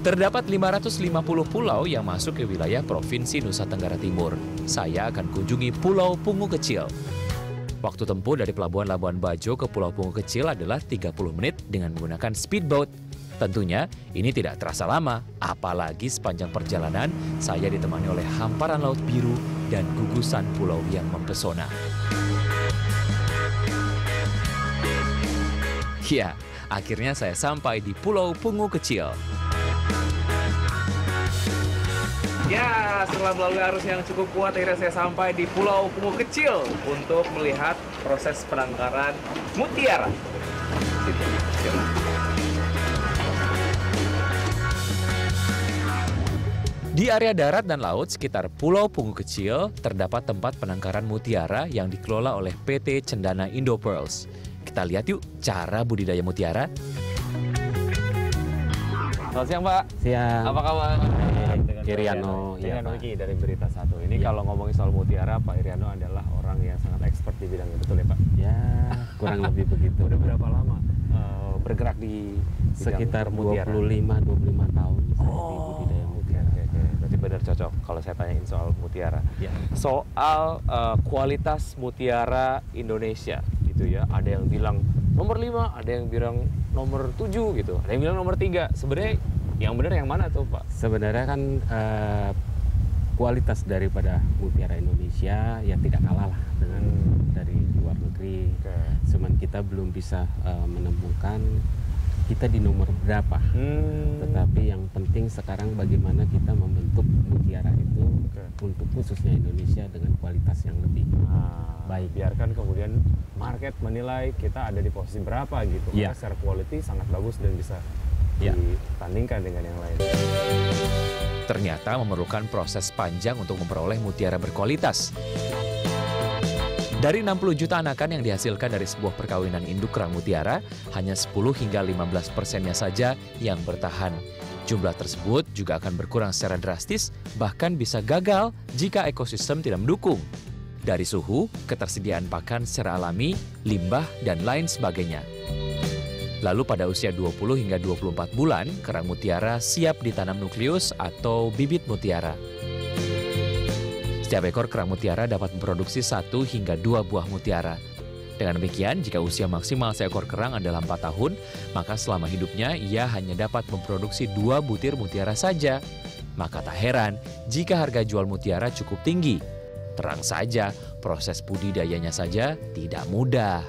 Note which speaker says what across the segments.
Speaker 1: Terdapat 550 pulau yang masuk ke wilayah Provinsi Nusa Tenggara Timur. Saya akan kunjungi Pulau Pungu Kecil. Waktu tempuh dari Pelabuhan Labuan Bajo ke Pulau Pungu Kecil adalah 30 menit dengan menggunakan speedboat. Tentunya ini tidak terasa lama, apalagi sepanjang perjalanan saya ditemani oleh hamparan laut biru dan gugusan pulau yang mempesona. Ya, akhirnya saya sampai di Pulau Pungu Kecil. Ya, setelah melalui arus yang cukup kuat, akhirnya saya sampai di Pulau Pungu Kecil untuk melihat proses penangkaran mutiara. Di area darat dan laut sekitar Pulau Pungu Kecil, terdapat tempat penangkaran mutiara yang dikelola oleh PT Cendana Indo Pearls. Kita lihat yuk cara budidaya mutiara. Selamat siang, Pak.
Speaker 2: Siang.
Speaker 1: Apa kabar?
Speaker 2: Iriano.
Speaker 3: Iriano Wiki dari Berita Satu. Ini kalau ngomongin soal mutiara, Pak Iriano adalah orang yang sangat expert di bidangnya, betul ya, Pak?
Speaker 2: Ya, kurang lebih begitu.
Speaker 3: Udah berapa lama bergerak di
Speaker 2: sekitar
Speaker 3: mutiara?
Speaker 2: 25 tahun saya di
Speaker 3: Oh,
Speaker 2: budidaya mutiara.
Speaker 3: oke. Berarti benar cocok kalau saya tanyain soal mutiara.
Speaker 2: Ya.
Speaker 3: Soal kualitas mutiara Indonesia gitu ya. Ada yang bilang nomor 5, ada yang bilang nomor 7 gitu. Ada yang bilang nomor 3. Sebenarnya yang benar yang mana tuh, Pak?
Speaker 2: Sebenarnya kan kualitas daripada mutiara Indonesia ya tidak kalah lah dengan dari luar negeri. Cuman kita belum bisa menemukan kita di nomor berapa. Tetapi yang penting sekarang bagaimana kita membentuk mutiara itu untuk khususnya Indonesia dengan kualitas yang lebih baik.
Speaker 3: Biarkan kemudian market menilai kita ada di posisi berapa gitu.
Speaker 2: Ya.
Speaker 3: Karena secara quality sangat bagus dan bisa ditandingkan dengan yang lain.
Speaker 1: Ternyata memerlukan proses panjang untuk memperoleh mutiara berkualitas. Dari 60 juta anakan yang dihasilkan dari sebuah perkawinan induk kerang mutiara, hanya 10 hingga 15%-nya saja yang bertahan. Jumlah tersebut juga akan berkurang secara drastis, bahkan bisa gagal jika ekosistem tidak mendukung. Dari suhu, ketersediaan pakan secara alami, limbah, dan lain sebagainya. Lalu pada usia 20 hingga 24 bulan, kerang mutiara siap ditanam nukleus atau bibit mutiara. Setiap ekor kerang mutiara dapat memproduksi 1 hingga 2 buah mutiara. Dengan demikian, jika usia maksimal seekor kerang adalah 4 tahun, maka selama hidupnya ia hanya dapat memproduksi 2 butir mutiara saja. Maka tak heran jika harga jual mutiara cukup tinggi. Terang saja, proses budidayanya saja tidak mudah.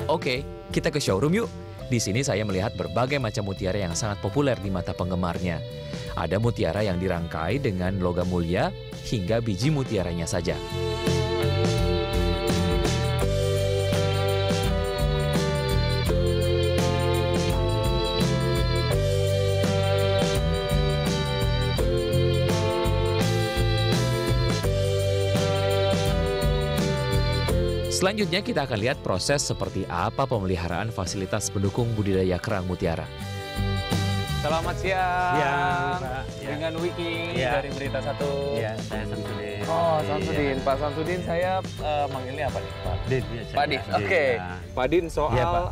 Speaker 1: Oke, kita ke showroom yuk. Di sini saya melihat berbagai macam mutiara yang sangat populer di mata penggemarnya. Ada mutiara yang dirangkai dengan logam mulia hingga biji mutiaranya saja. Selanjutnya kita akan lihat proses seperti apa pemeliharaan fasilitas pendukung budidaya kerang mutiara. Selamat siang.
Speaker 2: Siang, Pak.
Speaker 1: Dengan Wiki dari Berita Satu.
Speaker 2: Ya, saya Samsudin.
Speaker 1: Oh, Samsudin. Pak Samsudin, saya manggilnya apa nih, Pak?
Speaker 2: Din,
Speaker 1: Pak Din, oke. Pak Din, soal
Speaker 2: Ya, Pak.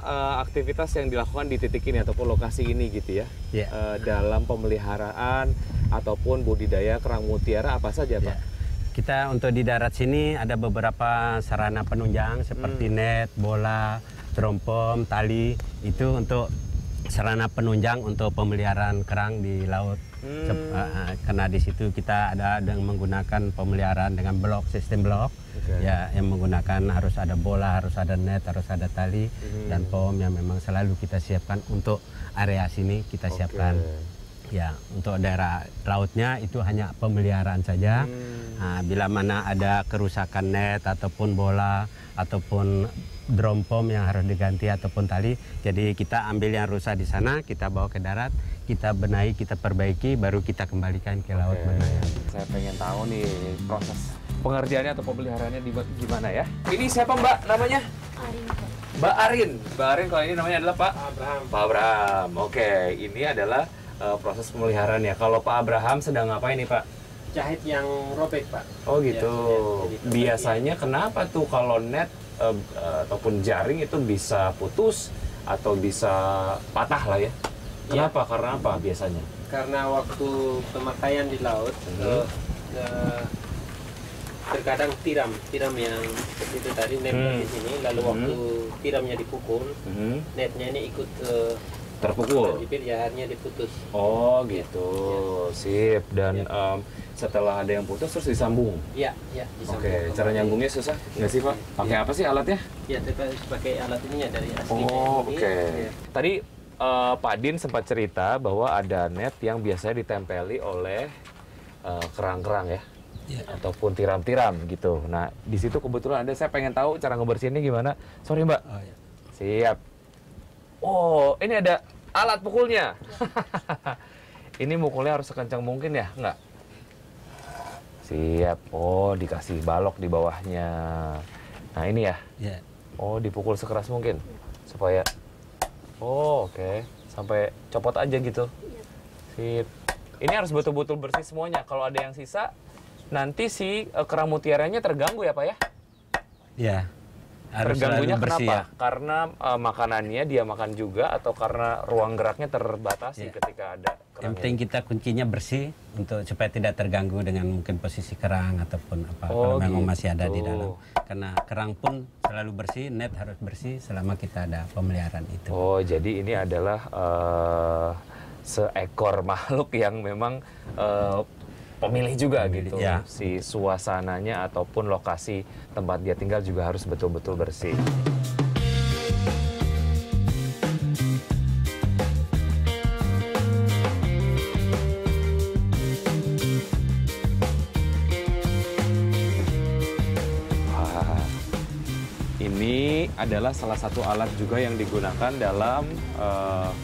Speaker 1: aktivitas yang dilakukan di titik ini ataupun lokasi ini gitu ya,
Speaker 2: Ya.
Speaker 1: dalam pemeliharaan ataupun budidaya kerang mutiara apa saja, Pak?
Speaker 2: Ya. Kita untuk di darat sini ada beberapa sarana penunjang seperti net, bola, terompom, tali. Itu untuk sarana penunjang untuk pemeliharaan kerang di laut. Karena di situ kita ada dengan menggunakan pemeliharaan dengan blok, sistem blok. Ya, yang menggunakan harus ada bola, harus ada net, harus ada tali dan pom yang memang selalu kita siapkan untuk area sini kita siapkan. Ya, untuk daerah lautnya itu hanya pemeliharaan saja. Nah, bila mana ada kerusakan net ataupun bola ataupun drum pom yang harus diganti ataupun tali, jadi kita ambil yang rusak di sana, kita bawa ke darat, kita benahi, kita perbaiki, baru kita kembalikan ke laut benaya.
Speaker 1: Saya pengen tahu nih proses pengerjaannya atau pemeliharaannya gimana ya. Ini siapa Mbak namanya?
Speaker 4: Arin.
Speaker 1: Mbak Arin. Mbak Arin kalau ini namanya adalah Pak Abraham. Pak Abraham. Oke, ini adalah proses pemeliharaannya. Kalau Pak Abraham sedang ngapain nih Pak?
Speaker 5: Jahit yang robek Pak.
Speaker 1: Oh gitu.
Speaker 5: Ya,
Speaker 1: Biasanya kenapa tuh kalau net ataupun jaring itu bisa putus atau bisa patah lah ya?
Speaker 3: Kenapa? Karena apa biasanya?
Speaker 5: Karena waktu pemakaian di laut terkadang tiram yang seperti itu tadi netnya di sini, lalu waktu tiramnya dipukul, netnya ini ikut
Speaker 3: Terpukul.
Speaker 5: bibir, ya akhirnya diputus.
Speaker 3: Oh gitu, sip. Dan setelah ada yang putus terus disambung.
Speaker 5: Iya, iya.
Speaker 3: Oke, cara nyambungnya susah nggak sih Pak? Pakai apa sih alatnya?
Speaker 5: Ya, pakai alat ininya dari asli.
Speaker 3: Oh,
Speaker 5: ini.
Speaker 3: oke.
Speaker 5: Ya.
Speaker 3: Tadi Pak Din sempat cerita bahwa ada net yang biasanya ditempeli oleh kerang-kerang ya, ataupun tiram-tiram gitu. Nah, di situ kebetulan ada, saya pengen tahu cara ngebersihinnya gimana. Sorry Mbak.
Speaker 2: Oh, ya.
Speaker 3: Siap. Oh, ini ada alat pukulnya. Ini mukulnya harus sekencang mungkin ya, enggak? Siap. Oh, dikasih balok di bawahnya. Nah, ini ya.
Speaker 2: Ya.
Speaker 3: Oh, dipukul sekeras mungkin supaya. Oh, oke. Sampai copot aja gitu. Sip. Ini harus betul-betul bersih semuanya. Kalau ada yang sisa, nanti si kerang mutiaranya terganggu ya, Pak ya?
Speaker 2: Ya. Harus
Speaker 3: Terganggunya
Speaker 2: selalu bersih
Speaker 3: kenapa?
Speaker 2: ya.
Speaker 3: Karena makanannya dia makan juga, atau karena ruang geraknya terbatasi ketika ada kerang.
Speaker 2: Yang penting kita kuncinya bersih untuk supaya tidak terganggu dengan mungkin posisi kerang ataupun apa kalau memang masih ada di dalam. Karena kerang pun selalu bersih, net harus bersih selama kita ada pemeliharaan itu.
Speaker 3: Oh, jadi ini adalah seekor makhluk yang memang pemilih juga gitu.
Speaker 2: Ya.
Speaker 3: Si suasananya ataupun lokasi tempat dia tinggal juga harus betul-betul bersih. Wah, ini adalah salah satu alat juga yang digunakan dalam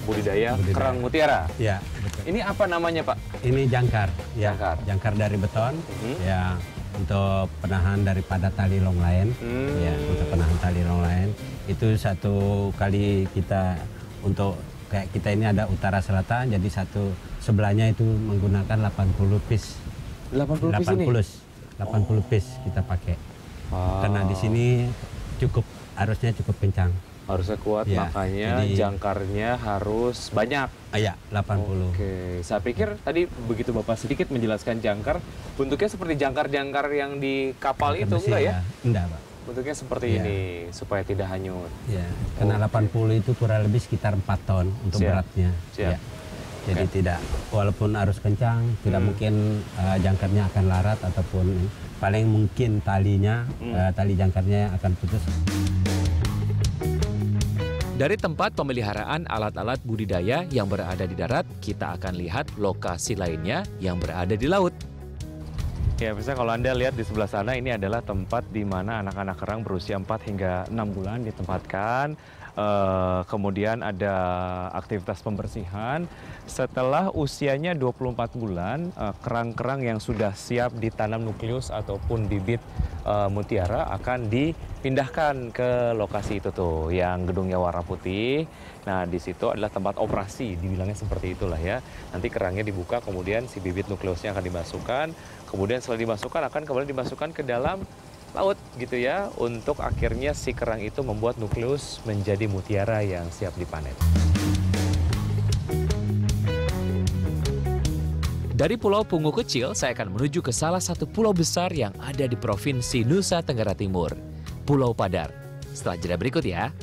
Speaker 3: budidaya kerang mutiara.
Speaker 2: Ya, betul.
Speaker 3: Ini apa namanya, Pak?
Speaker 2: Ini jangkar, ya.
Speaker 3: Jangkar.
Speaker 2: Jangkar dari beton, ya, untuk penahan daripada tali long line, ya, untuk penahan tali long line. Itu satu kali kita untuk kayak kita ini ada utara selatan, jadi satu sebelahnya itu menggunakan 80 piece.
Speaker 3: 80 piece ini?
Speaker 2: 80 piece kita pakai.
Speaker 3: Wow.
Speaker 2: Karena di sini arusnya cukup kencang.
Speaker 3: Harusnya kuat,
Speaker 2: Ya,
Speaker 3: makanya
Speaker 2: jadi-
Speaker 3: jangkarnya harus banyak.
Speaker 2: Ya, 80.
Speaker 3: Oke, saya pikir tadi begitu Bapak sedikit menjelaskan jangkar, bentuknya seperti jangkar-jangkar yang di kapal itu,
Speaker 2: Besi,
Speaker 3: enggak ya?
Speaker 2: Enggak, Pak.
Speaker 3: Bentuknya seperti
Speaker 2: Ya.
Speaker 3: ini, supaya tidak hanyut.
Speaker 2: Ya, karena 80 itu kurang lebih sekitar 4 ton untuk
Speaker 3: Siap.
Speaker 2: beratnya.
Speaker 3: Siap.
Speaker 2: Ya. Jadi tidak, walaupun arus kencang, tidak mungkin jangkarnya akan larat ataupun paling mungkin talinya, tali jangkarnya akan putus.
Speaker 1: Dari tempat pemeliharaan alat-alat budidaya yang berada di darat, kita akan lihat lokasi lainnya yang berada di laut.
Speaker 3: Ya, misalnya kalau Anda lihat di sebelah sana, ini adalah tempat di mana anak-anak kerang berusia 4 hingga 6 bulan ditempatkan. Kemudian ada aktivitas pembersihan. Setelah usianya 24 bulan, kerang-kerang yang sudah siap ditanam nukleus ataupun bibit mutiara akan dipindahkan ke lokasi itu tuh, yang gedungnya warna putih. Nah, di situ adalah tempat operasi, dibilangnya seperti itulah ya. Nanti kerangnya dibuka, kemudian si bibit nukleusnya akan dimasukkan. Kemudian setelah dimasukkan, akan kembali dimasukkan ke dalam laut gitu ya, untuk akhirnya si kerang itu membuat nukleus menjadi mutiara yang siap dipanen.
Speaker 1: Dari Pulau Pungu Kecil, saya akan menuju ke salah satu pulau besar yang ada di Provinsi Nusa Tenggara Timur, Pulau Padar. Setelah jeda berikut ya.